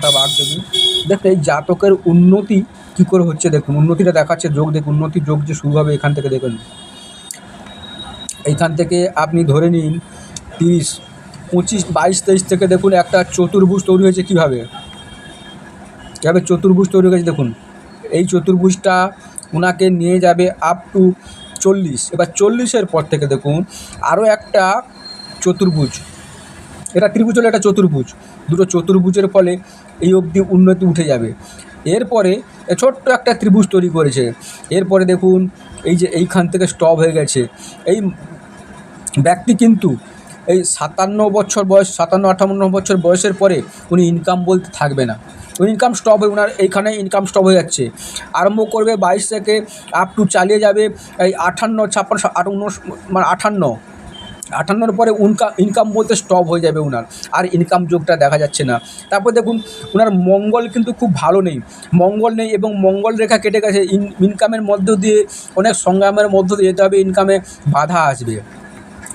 রেখাটা বাদ দেবেন। দেখুন এই জাতকের উন্নতি কী করে হচ্ছে দেখুন, উন্নতিটা দেখাচ্ছে যোগ। দেখুন উন্নতির যোগ যে শুরু হবে এখান থেকে, দেখুন এইখান থেকে আপনি ধরে নিন 30, 25, 22, 23 থেকে দেখুন একটা চতুর্ভুজ তৈরি হয়েছে। কীভাবে চতুর্ভুজ তৈরি হয়েছে দেখুন, এই চতুর্ভুজটা ওনাকে নিয়ে যাবে আপ টু 40। এবার 40-এর পর থেকে দেখুন আরও একটা চতুর্ভুজ, এটা ত্রিভুজ হলে এটা চতুর্ভুজ, দুটো চতুর্ভুজের ফলে এই অবধি উন্নতি উঠে যাবে। এরপরে ছোট্ট একটা ত্রিভুজ তৈরি করেছে। এরপরে দেখুন এই যে এইখান থেকে স্টপ হয়ে গেছে। এই ব্যক্তি কিন্তু এই 57 বছর বয়স, 57-58 বছর বয়সের পরে উনি ইনকাম বলতে থাকবে না, ওই ইনকাম স্টপ হয়ে ওনার এইখানে ইনকাম স্টপ হয়ে যাচ্ছে। আরম্ভ করবে 22 থেকে আপ টু চালিয়ে যাবে এই 58, 56, 58, মানে 58-58-এর পরে ইনকাম বলতে স্টপ হয়ে যাবে ওনার, আর ইনকাম যোগটা দেখা যাচ্ছে না। তারপর দেখুন ওনার মঙ্গল কিন্তু খুব ভালো নেই, মঙ্গল নেই এবং মঙ্গল রেখা কেটে গেছে। ইনকামের মধ্য দিয়ে অনেক সংগ্রামের মধ্য দিয়ে যেতে হবে, ইনকামে বাধা আসবে।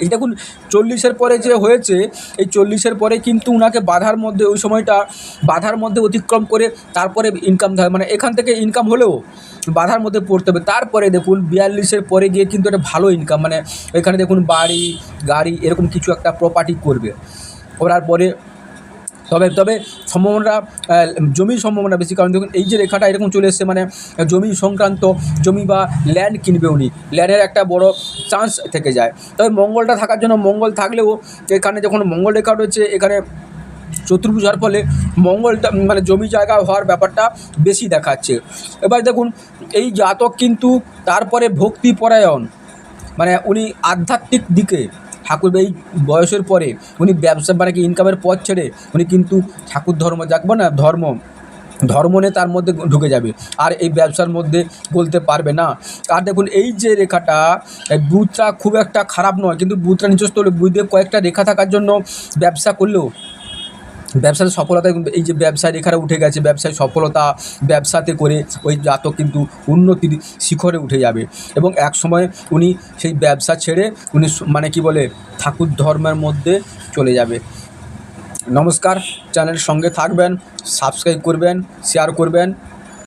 এই দেখুন 40-এর পরে যে হয়েছে, এই 40-এর পরে কিন্তু উনাকে বাধার মধ্যে, ওই সময়টা বাধার মধ্যে অতিক্রম করে তারপরে ইনকাম হয়, মানে এখান থেকে ইনকাম হলেও বাধার মধ্যে পড়তে হবে। তারপরে দেখুন 42-এর পরে গিয়ে কিন্তু একটা ভালো ইনকাম, মানে এখানে দেখুন বাড়ি গাড়ি এরকম কিছু একটা প্রপার্টি করবে, করার পরে তবে সম্ভাবনা, জমির সম্ভাবনা বেশি। কারণ দেখুন এই যে রেখাটা এরকম চলে এসছে, মানে জমি সংক্রান্ত, জমি বা ল্যান্ড কিনবে উনি, ল্যান্ডের একটা বড় চান্স থেকে যায়। তবে মঙ্গলটা থাকার জন্য, মঙ্গল থাকলেও এখানে যখন মঙ্গল রেখা রয়েছে এখানে চতুর্ভুজ হওয়ার ফলে মঙ্গলটা মানে জমি জায়গা হওয়ার ব্যাপারটা বেশি দেখাচ্ছে। এবার দেখুন এই জাতক কিন্তু তারপরে ভক্তিপরায়ণ, মানে উনি আধ্যাত্মিক দিকে ঠাকুর, এই বয়সের পরে উনি ব্যবসা মানে কি ইনকামের পথ ছেড়ে উনি কিন্তু ঠাকুর ধর্ম যাকবো না, ধর্ম নিয়ে তার মধ্যে ঢুকে যাবে, আর এই ব্যবসার মধ্যে বলতে পারবে না। আর দেখুন এই যে রেখাটা, বুধটা খুব একটা খারাপ নয়, কিন্তু বুধটা নিজস্ব হলে বুধের কয়েকটা রেখা থাকার জন্য ব্যবসা করলেও ব্যবসাতে সফলতা, এই যে ব্যবসায় রেখাটা উঠে গেছে, ব্যবসায় সফলতা, ব্যবসাতে করে ওই জাতক কিন্তু উন্নতির শিখরে উঠে যাবে এবং এক সময় উনি সেই ব্যবসা ছেড়ে উনি মানে কি বলে ঠাকুর ধর্মের মধ্যে চলে যাবে। নমস্কার, চ্যানেলের সঙ্গে থাকবেন, সাবস্ক্রাইব করবেন, শেয়ার করবেন।